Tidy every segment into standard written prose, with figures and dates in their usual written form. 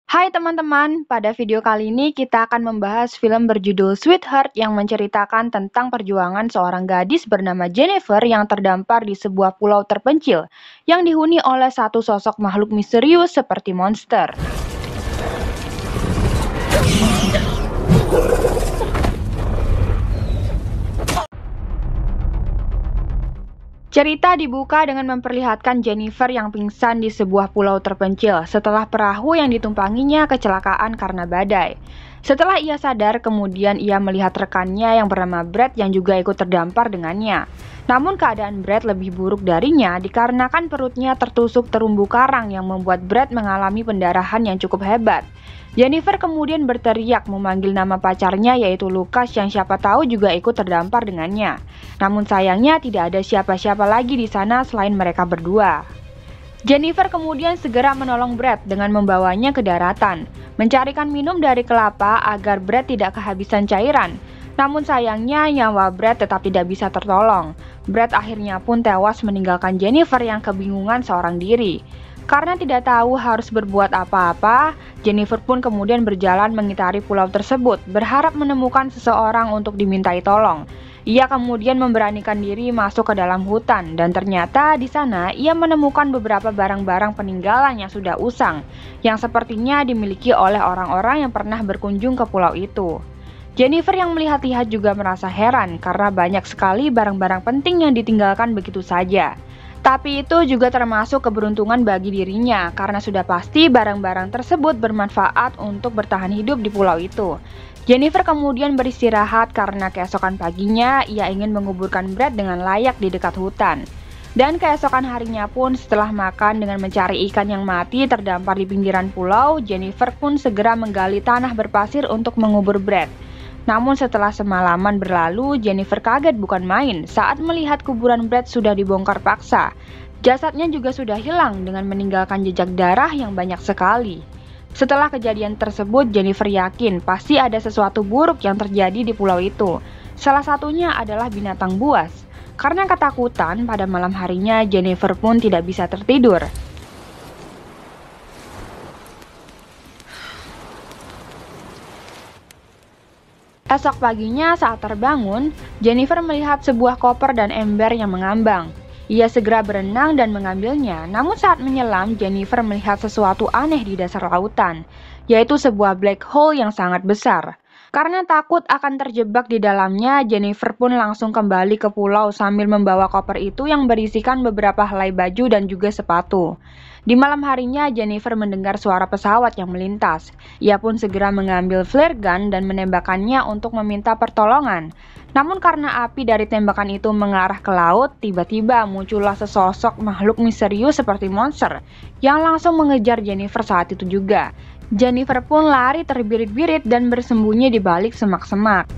Hai teman-teman, pada video kali ini kita akan membahas film berjudul Sweetheart yang menceritakan tentang perjuangan seorang gadis bernama Jennifer yang terdampar di sebuah pulau terpencil yang dihuni oleh satu sosok makhluk misterius seperti monster. Cerita dibuka dengan memperlihatkan Jennifer yang pingsan di sebuah pulau terpencil setelah perahu yang ditumpanginya kecelakaan karena badai. Setelah ia sadar, kemudian ia melihat rekannya yang bernama Brad yang juga ikut terdampar dengannya. Namun keadaan Brad lebih buruk darinya dikarenakan perutnya tertusuk terumbu karang yang membuat Brad mengalami pendarahan yang cukup hebat. Jennifer kemudian berteriak memanggil nama pacarnya yaitu Lucas yang siapa tahu juga ikut terdampar dengannya. Namun sayangnya tidak ada siapa-siapa lagi di sana selain mereka berdua. Jennifer kemudian segera menolong Brad dengan membawanya ke daratan, mencarikan minum dari kelapa agar Brad tidak kehabisan cairan. Namun sayangnya nyawa Brad tetap tidak bisa tertolong. Brad akhirnya pun tewas meninggalkan Jennifer yang kebingungan seorang diri. Karena tidak tahu harus berbuat apa-apa, Jennifer pun kemudian berjalan mengitari pulau tersebut, berharap menemukan seseorang untuk dimintai tolong. Ia kemudian memberanikan diri masuk ke dalam hutan, dan ternyata di sana ia menemukan beberapa barang-barang peninggalan yang sudah usang, yang sepertinya dimiliki oleh orang-orang yang pernah berkunjung ke pulau itu. Jennifer yang melihat-lihat juga merasa heran karena banyak sekali barang-barang penting yang ditinggalkan begitu saja. Tapi itu juga termasuk keberuntungan bagi dirinya karena sudah pasti barang-barang tersebut bermanfaat untuk bertahan hidup di pulau itu. Jennifer kemudian beristirahat karena keesokan paginya ia ingin menguburkan Brad dengan layak di dekat hutan. Dan keesokan harinya pun setelah makan dengan mencari ikan yang mati terdampar di pinggiran pulau, Jennifer pun segera menggali tanah berpasir untuk mengubur Brad. Namun setelah semalaman berlalu, Jennifer kaget bukan main saat melihat kuburan Brad sudah dibongkar paksa. Jasadnya juga sudah hilang dengan meninggalkan jejak darah yang banyak sekali. Setelah kejadian tersebut, Jennifer yakin pasti ada sesuatu buruk yang terjadi di pulau itu. Salah satunya adalah binatang buas. Karena ketakutan, pada malam harinya Jennifer pun tidak bisa tertidur. Esok paginya saat terbangun, Jennifer melihat sebuah koper dan ember yang mengambang. Ia segera berenang dan mengambilnya, namun saat menyelam, Jennifer melihat sesuatu aneh di dasar lautan, yaitu sebuah black hole yang sangat besar. Karena takut akan terjebak di dalamnya, Jennifer pun langsung kembali ke pulau sambil membawa koper itu yang berisikan beberapa helai baju dan juga sepatu. Di malam harinya, Jennifer mendengar suara pesawat yang melintas. Ia pun segera mengambil flare gun dan menembakkannya untuk meminta pertolongan. Namun karena api dari tembakan itu mengarah ke laut, tiba-tiba muncullah sesosok makhluk misterius seperti monster yang langsung mengejar Jennifer saat itu juga. Jennifer pun lari terbirit-birit dan bersembunyi di balik semak-semak.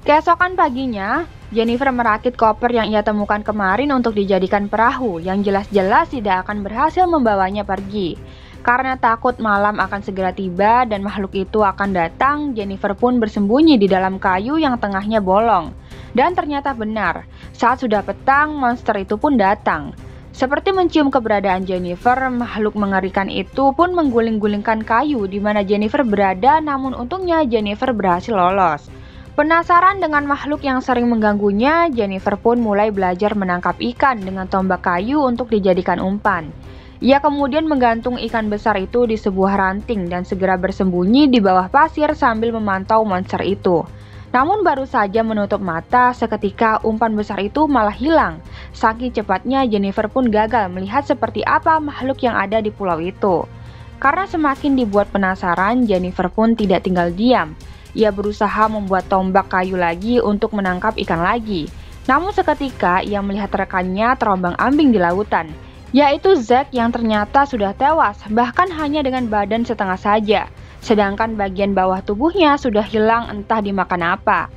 Keesokan paginya, Jennifer merakit koper yang ia temukan kemarin untuk dijadikan perahu yang jelas-jelas tidak akan berhasil membawanya pergi. Karena takut malam akan segera tiba dan makhluk itu akan datang, Jennifer pun bersembunyi di dalam kayu yang tengahnya bolong. Dan ternyata benar, saat sudah petang, monster itu pun datang. Seperti mencium keberadaan Jennifer, makhluk mengerikan itu pun mengguling-gulingkan kayu di mana Jennifer berada, namun untungnya Jennifer berhasil lolos. Penasaran dengan makhluk yang sering mengganggunya, Jennifer pun mulai belajar menangkap ikan dengan tombak kayu untuk dijadikan umpan. Ia kemudian menggantung ikan besar itu di sebuah ranting dan segera bersembunyi di bawah pasir sambil memantau monster itu. Namun baru saja menutup mata, seketika umpan besar itu malah hilang. Saking cepatnya Jennifer pun gagal melihat seperti apa makhluk yang ada di pulau itu. Karena semakin dibuat penasaran, Jennifer pun tidak tinggal diam. Ia berusaha membuat tombak kayu lagi untuk menangkap ikan lagi. Namun seketika ia melihat rekannya terombang-ambing di lautan, yaitu Zack yang ternyata sudah tewas, bahkan hanya dengan badan setengah saja. Sedangkan bagian bawah tubuhnya sudah hilang entah dimakan apa.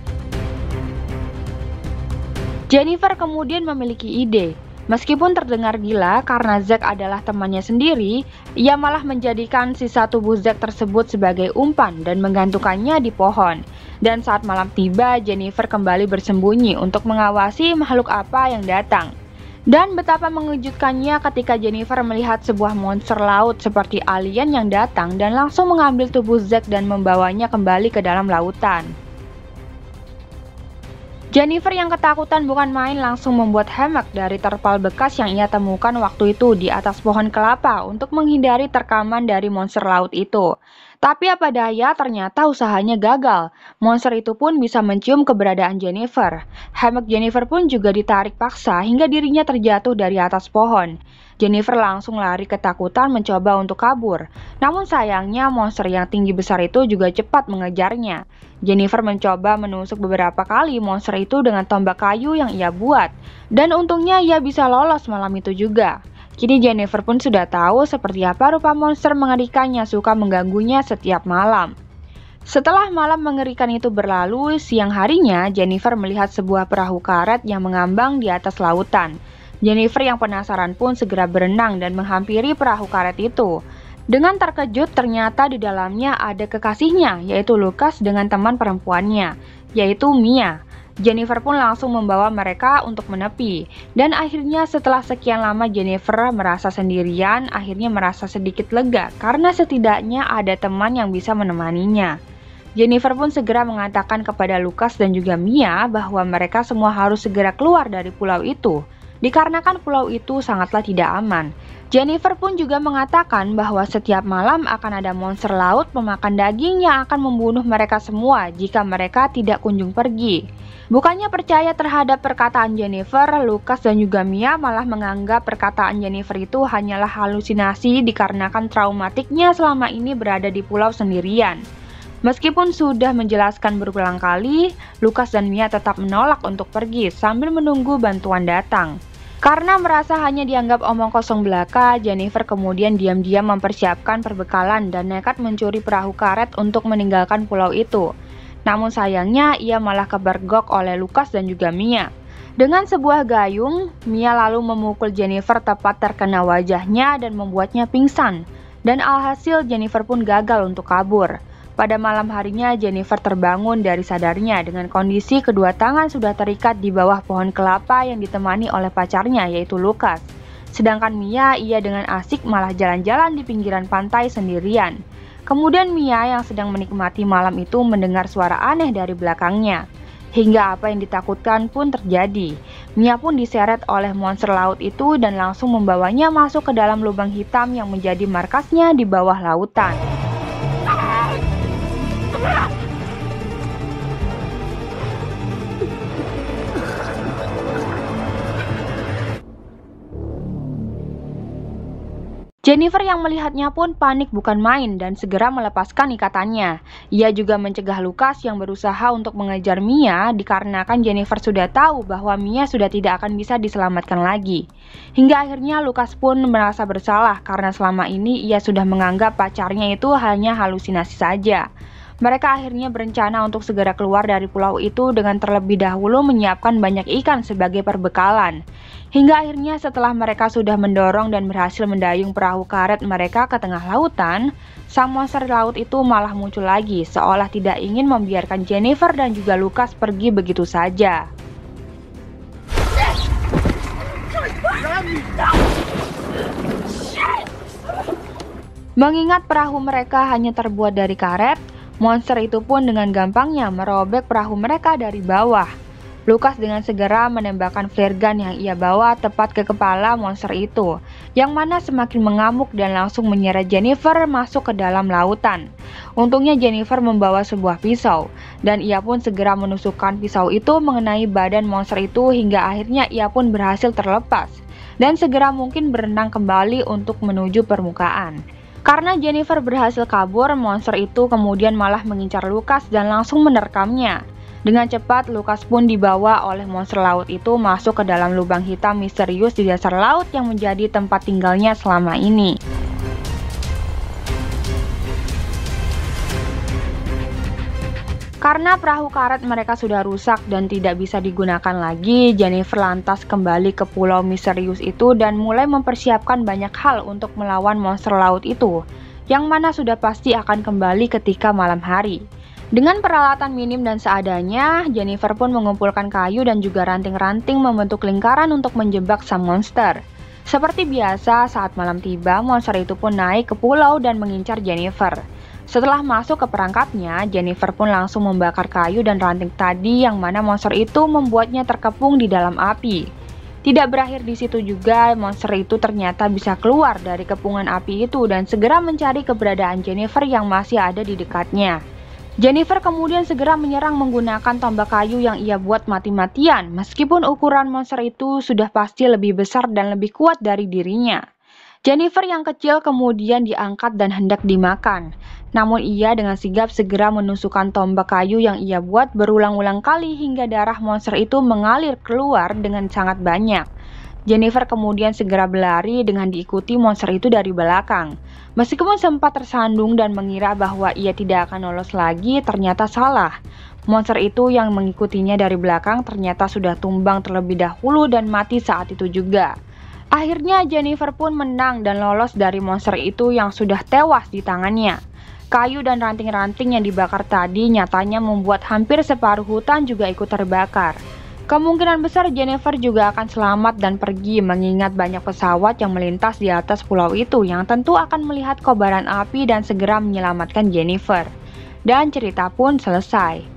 Jennifer kemudian memiliki ide. Meskipun terdengar gila karena Zack adalah temannya sendiri, ia malah menjadikan sisa tubuh Zack tersebut sebagai umpan dan menggantungkannya di pohon. Dan saat malam tiba, Jennifer kembali bersembunyi untuk mengawasi makhluk apa yang datang. Dan betapa mengejutkannya ketika Jennifer melihat sebuah monster laut seperti alien yang datang dan langsung mengambil tubuh Zack dan membawanya kembali ke dalam lautan. Jennifer yang ketakutan bukan main langsung membuat hammock dari terpal bekas yang ia temukan waktu itu di atas pohon kelapa untuk menghindari terkaman dari monster laut itu. Tapi apa daya, ternyata usahanya gagal. Monster itu pun bisa mencium keberadaan Jennifer. Hammock Jennifer pun juga ditarik paksa hingga dirinya terjatuh dari atas pohon. Jennifer langsung lari ketakutan mencoba untuk kabur. Namun sayangnya monster yang tinggi besar itu juga cepat mengejarnya. Jennifer mencoba menusuk beberapa kali monster itu dengan tombak kayu yang ia buat. Dan untungnya ia bisa lolos malam itu juga. Kini Jennifer pun sudah tahu seperti apa rupa monster mengerikan yang suka mengganggunya setiap malam. Setelah malam mengerikan itu berlalu, siang harinya Jennifer melihat sebuah perahu karet yang mengambang di atas lautan. Jennifer yang penasaran pun segera berenang dan menghampiri perahu karet itu. Dengan terkejut, ternyata di dalamnya ada kekasihnya, yaitu Lucas dengan teman perempuannya, yaitu Mia. Jennifer pun langsung membawa mereka untuk menepi. Dan akhirnya setelah sekian lama Jennifer merasa sendirian, akhirnya merasa sedikit lega karena setidaknya ada teman yang bisa menemaninya. Jennifer pun segera mengatakan kepada Lucas dan juga Mia bahwa mereka semua harus segera keluar dari pulau itu, dikarenakan pulau itu sangatlah tidak aman. Jennifer pun juga mengatakan bahwa setiap malam akan ada monster laut pemakan daging yang akan membunuh mereka semua jika mereka tidak kunjung pergi. Bukannya percaya terhadap perkataan Jennifer, Lucas dan juga Mia malah menganggap perkataan Jennifer itu hanyalah halusinasi dikarenakan traumatiknya selama ini berada di pulau sendirian. Meskipun sudah menjelaskan berulang kali, Lucas dan Mia tetap menolak untuk pergi sambil menunggu bantuan datang. Karena merasa hanya dianggap omong kosong belaka, Jennifer kemudian diam-diam mempersiapkan perbekalan dan nekat mencuri perahu karet untuk meninggalkan pulau itu. Namun sayangnya ia malah kepergok oleh Lucas dan juga Mia. Dengan sebuah gayung, Mia lalu memukul Jennifer tepat terkena wajahnya dan membuatnya pingsan. Dan alhasil Jennifer pun gagal untuk kabur. Pada malam harinya Jennifer terbangun dari sadarnya dengan kondisi kedua tangan sudah terikat di bawah pohon kelapa yang ditemani oleh pacarnya yaitu Lucas. Sedangkan Mia ia dengan asik malah jalan-jalan di pinggiran pantai sendirian. Kemudian Mia yang sedang menikmati malam itu mendengar suara aneh dari belakangnya. Hingga apa yang ditakutkan pun terjadi. Mia pun diseret oleh monster laut itu dan langsung membawanya masuk ke dalam lubang hitam yang menjadi markasnya di bawah lautan. Jennifer yang melihatnya pun panik bukan main dan segera melepaskan ikatannya. Ia juga mencegah Lucas yang berusaha untuk mengejar Mia dikarenakan Jennifer sudah tahu bahwa Mia sudah tidak akan bisa diselamatkan lagi. Hingga akhirnya Lucas pun merasa bersalah karena selama ini ia sudah menganggap pacarnya itu hanya halusinasi saja. Mereka akhirnya berencana untuk segera keluar dari pulau itu dengan terlebih dahulu menyiapkan banyak ikan sebagai perbekalan. Hingga akhirnya setelah mereka sudah mendorong dan berhasil mendayung perahu karet mereka ke tengah lautan, sang monster laut itu malah muncul lagi seolah tidak ingin membiarkan Jennifer dan juga Lucas pergi begitu saja. Mengingat perahu mereka hanya terbuat dari karet, monster itu pun dengan gampangnya merobek perahu mereka dari bawah. Lucas dengan segera menembakkan flare gun yang ia bawa tepat ke kepala monster itu, yang mana semakin mengamuk dan langsung menyeret Jennifer masuk ke dalam lautan. Untungnya Jennifer membawa sebuah pisau, dan ia pun segera menusukkan pisau itu mengenai badan monster itu hingga akhirnya ia pun berhasil terlepas, dan segera mungkin berenang kembali untuk menuju permukaan. Karena Jennifer berhasil kabur, monster itu kemudian malah mengincar Lucas dan langsung menerkamnya. Dengan cepat, Lucas pun dibawa oleh monster laut itu masuk ke dalam lubang hitam misterius di dasar laut yang menjadi tempat tinggalnya selama ini. Karena perahu karet mereka sudah rusak dan tidak bisa digunakan lagi, Jennifer lantas kembali ke pulau misterius itu dan mulai mempersiapkan banyak hal untuk melawan monster laut itu, yang mana sudah pasti akan kembali ketika malam hari. Dengan peralatan minim dan seadanya, Jennifer pun mengumpulkan kayu dan juga ranting-ranting membentuk lingkaran untuk menjebak sang monster. Seperti biasa, saat malam tiba, monster itu pun naik ke pulau dan mengincar Jennifer. Setelah masuk ke perangkapnya, Jennifer pun langsung membakar kayu dan ranting tadi yang mana monster itu membuatnya terkepung di dalam api. Tidak berakhir di situ juga, monster itu ternyata bisa keluar dari kepungan api itu dan segera mencari keberadaan Jennifer yang masih ada di dekatnya. Jennifer kemudian segera menyerang menggunakan tombak kayu yang ia buat mati-matian, meskipun ukuran monster itu sudah pasti lebih besar dan lebih kuat dari dirinya. Jennifer yang kecil kemudian diangkat dan hendak dimakan. Namun ia dengan sigap segera menusukkan tombak kayu yang ia buat berulang-ulang kali hingga darah monster itu mengalir keluar dengan sangat banyak. Jennifer kemudian segera berlari dengan diikuti monster itu dari belakang. Meskipun sempat tersandung dan mengira bahwa ia tidak akan lolos lagi, ternyata salah. Monster itu yang mengikutinya dari belakang ternyata sudah tumbang terlebih dahulu dan mati saat itu juga. Akhirnya Jennifer pun menang dan lolos dari monster itu yang sudah tewas di tangannya. Kayu dan ranting-ranting yang dibakar tadi nyatanya membuat hampir separuh hutan juga ikut terbakar. Kemungkinan besar Jennifer juga akan selamat dan pergi mengingat banyak pesawat yang melintas di atas pulau itu yang tentu akan melihat kobaran api dan segera menyelamatkan Jennifer. Dan cerita pun selesai.